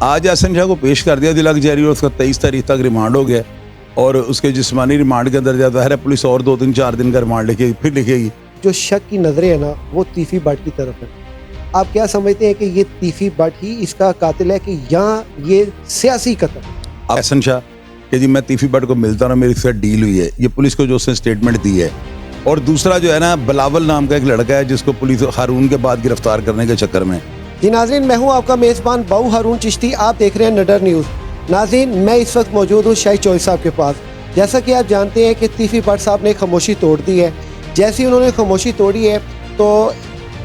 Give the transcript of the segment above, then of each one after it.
آج احسن شاہ کو پیش کر دیا دلاک جاری اور اس کا 23 تاریخ تک ریمانڈ ہو گیا اور اس کے جسمانی ریمانڈ کے اندر ظاہر ہے پولیس اور 2-3-4 دن کا ریمانڈ لکھے گی، پھر لکھے گی۔ جو شک کی نظریں ہیں نا وہ تیفی بٹ کی طرف ہے۔ آپ کیا سمجھتے ہیں کہ یہ تیفی بٹ ہی اس کا قاتل ہے کہ یہاں یہ سیاسی قتل؟ احسن شاہ کہ جی میں تیفی بٹ کو ملتا ہوں، میری اس سے ڈیل ہوئی ہے، یہ پولیس کو جو اس نے اسٹیٹمنٹ دی ہے۔ اور دوسرا جو ہے نا بلاول نام کا ایک لڑکا ہے جس کو پولیس ہارون کے بعد گرفتار کرنے کے چکر میں۔ جی ناظرین، میں ہوں آپ کا میزبان باؤ ہارون چشتی، آپ دیکھ رہے ہیں نڈر نیوز۔ ناظرین، میں اس وقت موجود ہوں شاہی چوہی صاحب کے پاس۔ جیسا کہ آپ جانتے ہیں کہ تیفی بٹ صاحب نے خاموشی توڑ دی ہے۔ جیسی انہوں نے خاموشی توڑی ہے تو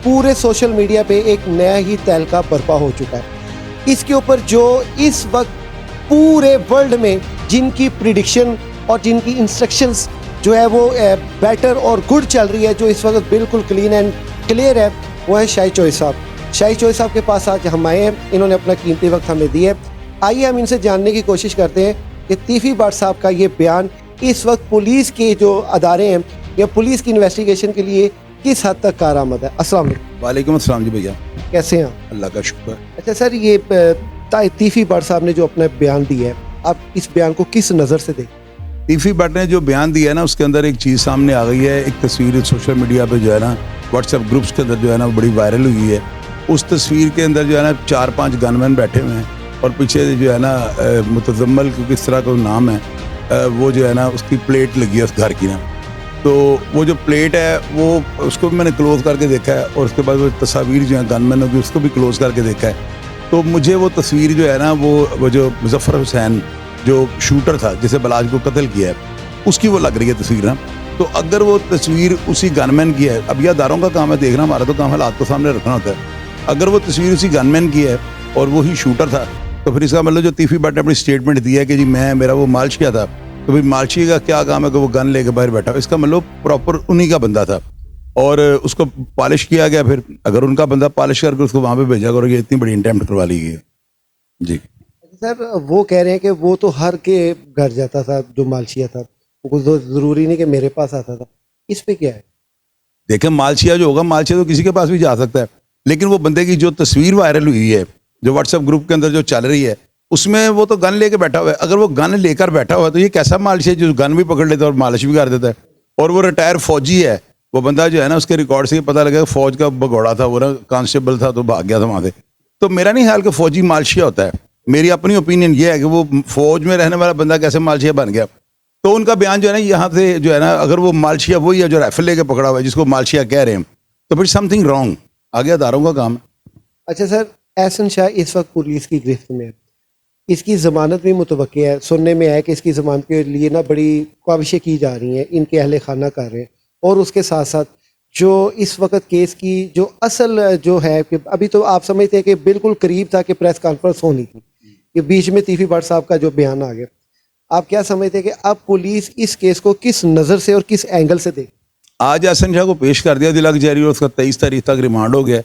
پورے سوشل میڈیا پہ ایک نیا ہی تہلکہ برپا ہو چکا ہے۔ اس کے اوپر جو اس وقت پورے ورلڈ میں جن کی پریڈکشن اور جن کی انسٹرکشنز جو ہے وہ بیٹر اور گڈ چل رہی ہے، جو اس وقت بالکل کلین اینڈ کلیئر ہے، وہ ہے شاہی چوہی صاحب۔ شاہی چوہی صاحب کے پاس آج ہم آئے ہیں، انہوں نے اپنا قیمتی وقت ہمیں دیا ہے۔ آئیے ہم ان سے جاننے کی کوشش کرتے ہیں کہ تیفی بٹ صاحب کا یہ بیان اس وقت پولیس کے جو ادارے ہیں یا پولیس کی انویسٹیگیشن کے لیے کس حد تک کارآمد ہے۔ السلام علیکم۔ وعلیکم السلام جی بھیا، کیسے ہیں آپ؟ اللہ کا شکر۔ اچھا سر، یہ تیفی بٹ صاحب نے جو اپنا بیان دیا ہے، آپ اس بیان کو کس نظر سے دیکھیں؟ تیفی بٹ نے جو بیان دیا ہے نا، اس کے اندر ایک چیز سامنے آ گئی ہے، ایک تصویر سوشل میڈیا پہ جو ہے نا واٹس ایپ گروپس کے اندر جو ہے نا بڑی وائرل ہوئی ہے۔ اس تصویر کے اندر جو ہے نا 4-5 گن مین بیٹھے ہوئے ہیں اور پیچھے جو ہے نا متزمل کیونکہ اس طرح کا نام ہے، وہ جو ہے نا اس کی پلیٹ لگی ہے اس گھر کی نا، تو وہ جو پلیٹ ہے وہ اس کو بھی میں نے کلوز کر کے دیکھا ہے اور اس کے بعد وہ تصاویر جو ہیں گن مینوں کی اس کو بھی کلوز کر کے دیکھا ہے۔ تو مجھے وہ تصویر جو ہے نا وہ جو مظفر حسین جو شوٹر تھا جسے بلاج کو قتل کیا ہے اس کی وہ لگ رہی ہے تصویر نا۔ تو اگر وہ تصویر اسی گن مین کی ہے، اب یہ اداروں کا کام ہے دیکھنا، ہمارا تو کام حالات کو سامنے رکھنا ہوتا ہے۔ اگر وہ تصویر اسی گن مین کی ہے اور وہی شوٹر تھا تو پھر اس کا مطلب جو تیفی بٹ نے اپنی اسٹیٹمنٹ دی ہے کہ جی میرا وہ مالشیا تھا، تو پھر مالشی کا کیا کام ہے کہ وہ گن لے کے باہر بیٹھا، اس کا مطلب پراپر انہی کا بندہ تھا اور اس کو پالش کیا گیا۔ پھر اگر ان کا بندہ پالش کر کے اس کو وہاں پہ بھیجا کرو، یہ اتنی بڑی اٹیمپٹ کروا لی گئی ہے جی۔ سر وہ کہہ رہے ہیں کہ وہ تو ہر کے گھر جاتا تھا جو مالشیا تھا، وہ ضروری نہیں کہ میرے پاس آتا تھا، اس پہ کیا ہے؟ دیکھیں مالشیا جو ہوگا، مالشیا تو کسی کے پاس بھی جا سکتا ہے، لیکن وہ بندے کی جو تصویر وائرل ہوئی ہے جو واٹس ایپ گروپ کے اندر جو چل رہی ہے اس میں وہ تو گن لے کے بیٹھا ہوا ہے۔ اگر وہ گن لے کر بیٹھا ہوا ہے تو یہ کیسا مالشیا جو گن بھی پکڑ لیتا ہے اور مالش بھی کر دیتا ہے؟ اور وہ ریٹائر فوجی ہے، وہ بندہ جو ہے نا اس کے ریکارڈ سے یہ پتہ لگا کہ فوج کا بگوڑا تھا، وہ نا کانسٹیبل تھا تو بھاگ گیا تھا وہاں سے۔ تو میرا نہیں خیال کہ فوجی مالشیا ہوتا ہے، میری اپنی اوپینین یہ ہے کہ وہ فوج میں رہنے والا بندہ کیسے مالشیا بن گیا۔ تو ان کا بیان جو ہے نا یہاں سے جو ہے نا، اگر وہ مالشیا وہی ہے جو رائفل لے کے پکڑا ہوا ہے جس کو مالشیا کہہ رہے ہیں، تو پھر سم تھنگ رانگ، آگے اداروں کا کام ہے۔ اچھا سر، احسن شاہ اس وقت پولیس کی گرفت میں ہے، اس کی ضمانت بھی متوقع ہے، سننے میں ہے کہ اس کی ضمانت کے لیے نا بڑی کاوشیں کی جا رہی ہیں، ان کے اہل خانہ کر رہے ہیں، اور اس کے ساتھ ساتھ جو اس وقت کیس کی جو اصل جو ہے کہ ابھی تو آپ سمجھتے ہیں کہ بالکل قریب تھا کہ پریس کانفرنس ہونی تھی، کہ بیچ میں تیفی بٹ صاحب کا جو بیان آ گیا، آپ کیا سمجھتے ہیں کہ اب پولیس اس کیس کو کس نظر سے اور کس اینگل سے دیکھ؟ آج احسن شاہ کو پیش کر دیا دلاک جاری اور اس کا 23 تاریخ تک ریمانڈ ہو گیا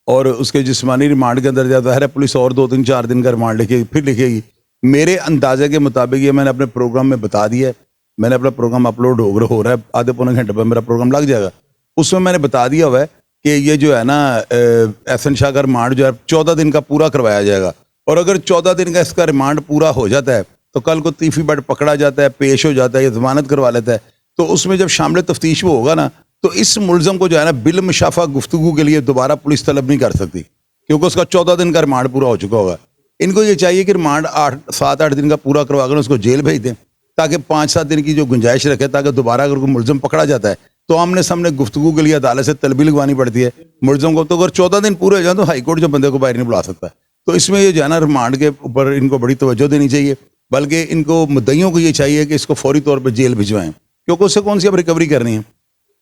اور اس کے جسمانی ریمانڈ کے اندر ظاہر ہے پولیس اور 2-3-4 دن کا ریمانڈ لکھے گی، پھر لکھے گی۔ میرے اندازے کے مطابق یہ میں نے اپنے پروگرام میں بتا دیا ہے، میں نے اپنا پروگرام اپلوڈ ہو رہا ہے، آدھے پونے گھنٹے پر میرا پروگرام لگ جائے گا، اس میں نے بتا دیا ہوا ہے کہ یہ جو ہے نا احسن شاہ کا ریمانڈ جو ہے 14 دن کا پورا کروایا جائے گا، اور اگر 14 دن کا اس کا ریمانڈ پورا ہو جاتا ہے تو کل کو تیفی بٹ پکڑا جاتا ہے، پیش ہو جاتا ہے یا ضمانت کروا لیتا ہے، تو اس میں جب شامل تفتیش وہ ہوگا نا تو اس ملزم کو جو ہے نا بالمشافہ گفتگو کے لیے دوبارہ پولیس طلب نہیں کر سکتی، کیونکہ اس کا 14 دن کا ریمانڈ پورا ہو چکا ہوگا۔ ان کو یہ چاہیے کہ ریمانڈ 7-8 دن کا پورا کروا کر اس کو جیل بھیج دیں، تاکہ 5-7 دن کی جو گنجائش رکھے، تاکہ دوبارہ اگر کوئی ملزم پکڑا جاتا ہے تو آمنے سامنے گفتگو کے لیے عدالت سے طلبی لگوانی پڑتی ہے ملزم کو، تو اگر 14 دن پورے ہو جائیں تو ہائی کورٹ جو بندے کو باہر نہیں بلا سکتا۔ تو اس میں یہ جو ہے نا ریمانڈ کے اوپر ان کو بڑی توجہ دینی چاہیے، بلکہ ان کو مدعیوں کو یہ چاہیے کہ اس کو فوری طور پہ جیل بھجوائیں، کیونکہ اس سے کون سی اب ریکوری کرنی ہے۔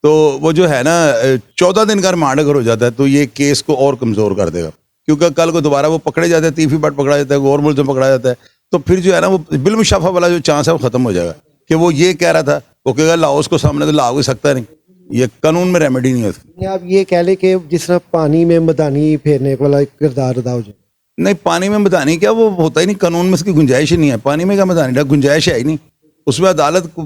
تو وہ جو ہے نا 14 دن کا ریمانڈ اگر ہو جاتا ہے تو یہ کیس کو اور کمزور کر دے گا، کیونکہ کل کو دوبارہ وہ پکڑے جاتے ہیں، تیفی بٹ پکڑا جاتا ہے، اور ملزم پکڑا جاتا ہے، تو پھر جو ہے نا وہ بالمشافہ والا جو چانس ہے وہ ختم ہو جائے گا کہ وہ یہ کہہ رہا تھا، وہ کہے گا لاؤ اس کو سامنے، تو لا ہو سکتا نہیں، یہ قانون میں ریمیڈی نہیں ہے۔ آپ یہ کہہ لیں کہ جس طرح پانی میں مدانی پھیرنے والا کردار ادا ہو جائے؟ نہیں، پانی میں مدانی کیا، وہ ہوتا ہی نہیں، قانون میں اس کی گنجائش ہی نہیں ہے، پانی میں کیا مدانی، گنجائش ہے ہی نہیں، اس میں عدالت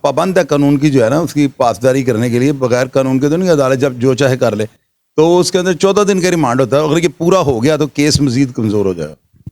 پابند ہے قانون کی جو ہے نا اس کی پاسداری کرنے کے لیے، بغیر قانون کے تو نہیں، عدالت جب جو چاہے کر لے، تو اس کے اندر 14 دن کا ریمانڈ ہوتا ہے، اگر یہ پورا ہو گیا تو کیس مزید کمزور ہو جائے گا۔